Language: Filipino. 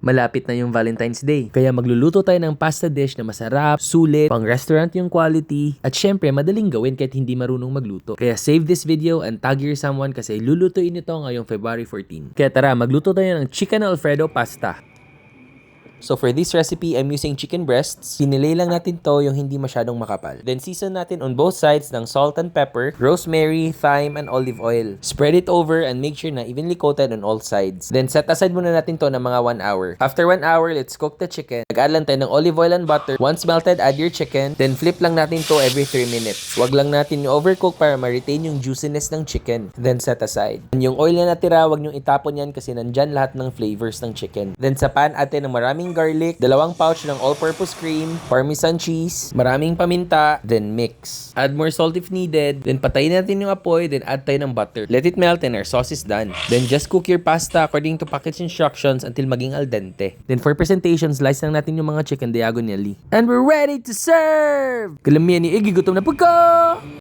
Malapit na yung Valentine's Day. Kaya magluluto tayo ng pasta dish na masarap, sulit, pang restaurant yung quality, at syempre madaling gawin kahit hindi marunong magluto. Kaya save this video and tag your someone kasi lulutuin ito ngayong February 14. Kaya tara, magluto tayo ng chicken alfredo pasta. So for this recipe, I'm using chicken breasts. Pinilay lang natin to yung hindi masyadong makapal. Then season natin on both sides ng salt and pepper, rosemary, thyme, and olive oil. Spread it over and make sure na evenly coated on all sides. Then set aside muna natin to ng mga 1 hour. After 1 hour, let's cook the chicken. Nag-add lang tayo ng olive oil and butter. Once melted, add your chicken. Then flip lang natin to every 3 minutes. Wag lang natin yung overcook para ma-retain yung juiciness ng chicken. Then set aside. And yung oil na natira, wag nyong itapon yan kasi nandyan lahat ng flavors ng chicken. Then sa pan, add tayo ng maraming garlic, 2 pouch ng all-purpose cream, parmesan cheese, maraming paminta, then mix. Add more salt if needed, then patayin natin yung apoy, then add tayo ng butter. Let it melt and our sauce is done. Then just cook your pasta according to package instructions until maging al dente. Then for presentation, slice lang natin yung mga chicken diagonally. And we're ready to serve! Kalamihan ni Iggy, gutom na po ko!